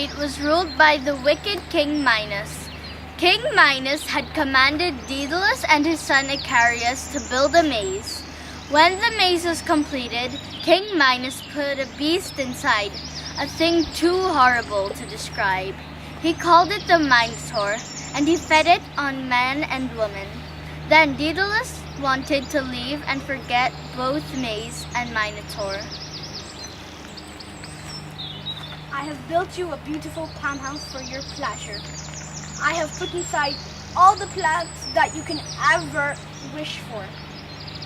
street was ruled by the wicked King Minos. King Minos had commanded Daedalus and his son Icarius to build a maze. When the maze was completed, King Minos put a beast inside, a thing too horrible to describe. He called it the Minotaur, and he fed it on men and women. Then Daedalus wanted to leave and forget both maze and Minotaur. I have built you a beautiful palm house for your pleasure. I have put inside all the plants that you can ever wish for.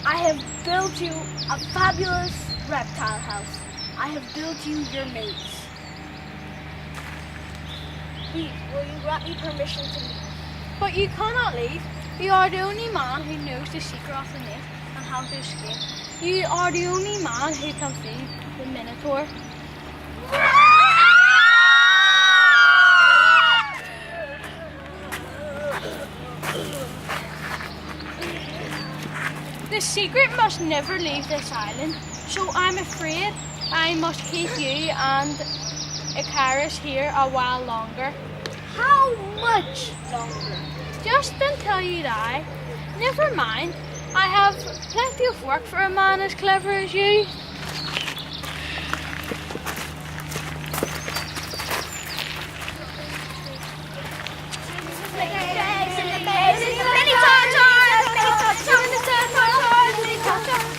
I have built you a fabulous reptile house. I have built you your maze. Please, will you grant me permission to leave? But you cannot leave. You are the only man who knows the secret of the maze and how to escape. You are the only man who can feed the Minotaur. The secret must never leave this island, so I'm afraid I must keep you and Icarius here a while longer. How much longer? Just until you die. Never mind, I have plenty of work for a man as clever as you.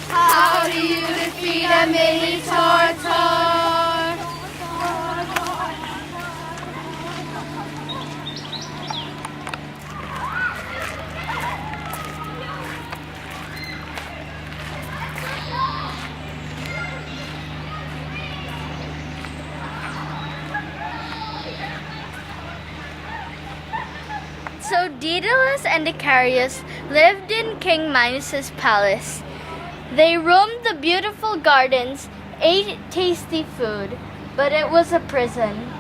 How do you defeat a mini tartar? So Daedalus and Icarius lived in King Minos' palace. They roamed the beautiful gardens, ate tasty food, but it was a prison.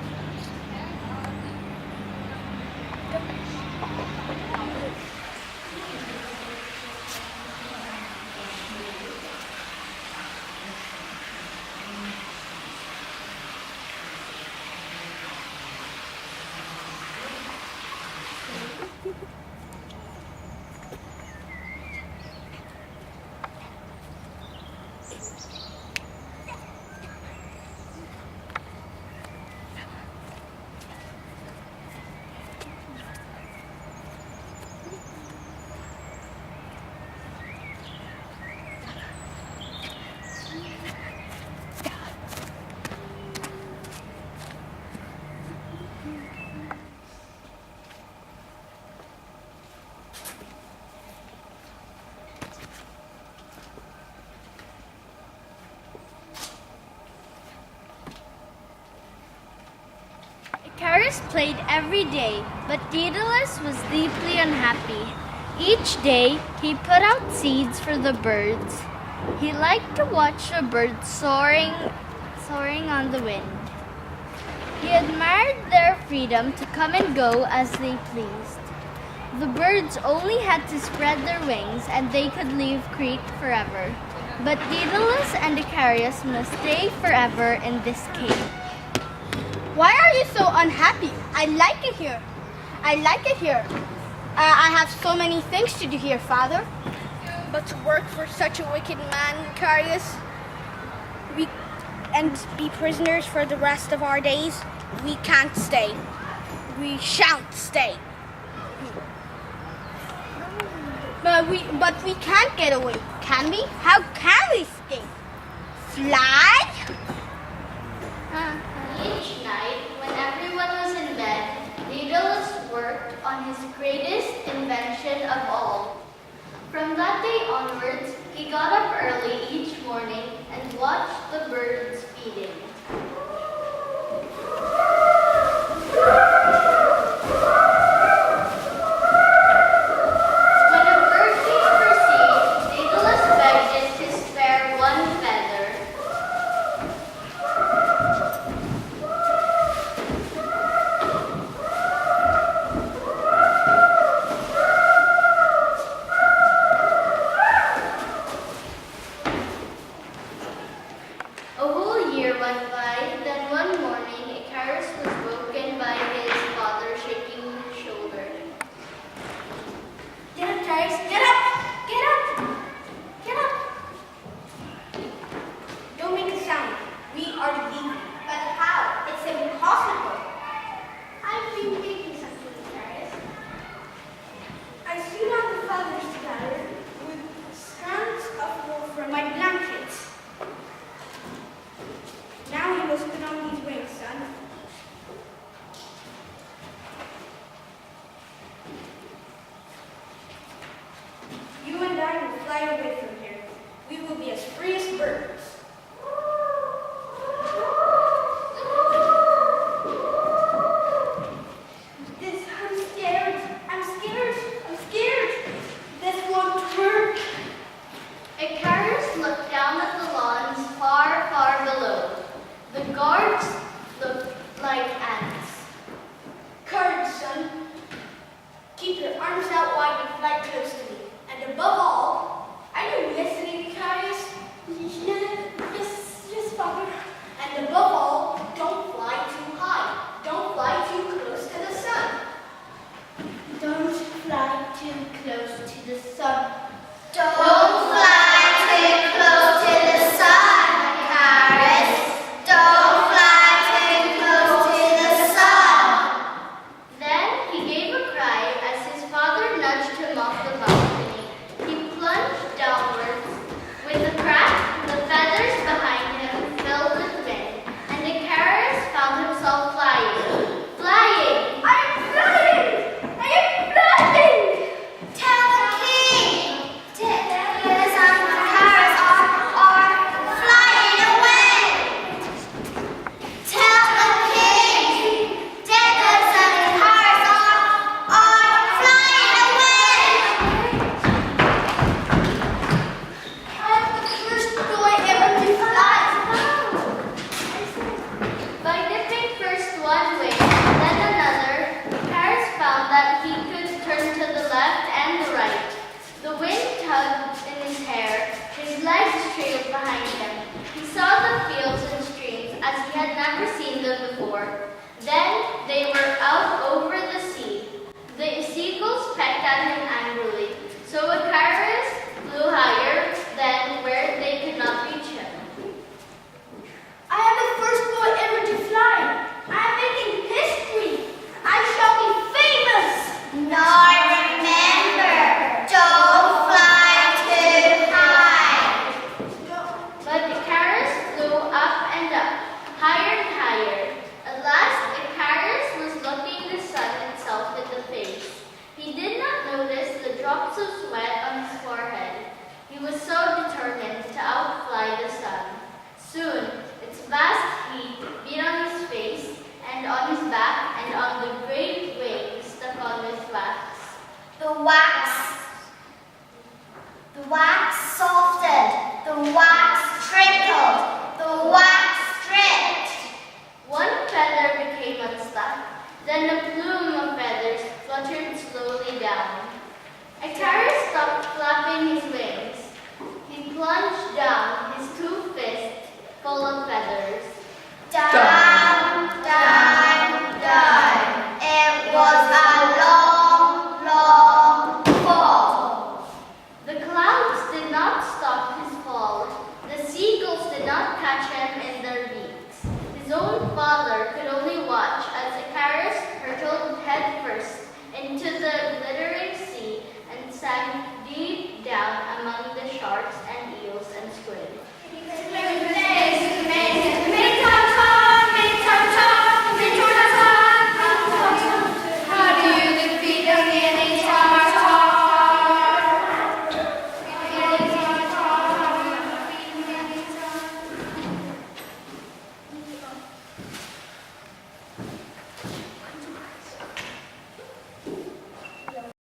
Icarius played every day, but Daedalus was deeply unhappy. Each day, he put out seeds for the birds. He liked to watch the birds soaring on the wind. He admired their freedom to come and go as they pleased. The birds only had to spread their wings and they could leave Crete forever. But Daedalus and Icarius must stay forever in this cave. Why are you so unhappy? I like it here. I have so many things to do here, Father. But to work for such a wicked man, Icarius, and be prisoners for the rest of our days, we can't stay. We shan't stay. But we can't get away, can we? How can we escape? Fly? Each night, when everyone was in bed, Daedalus worked on his greatest invention of all. From that day onwards, he got up early each morning and watched the birds feeding. When a bird came for seed, Daedalus begged it to spare one feather. A whole year went Then a plume of feathers fluttered slowly down. Icarus stopped flapping his wings. He plunged down, his 2 fists full of feathers. Down, down, down. It was a long, long fall. The clouds did not stop his fall. The seagulls did not catch him in their beaks. His own father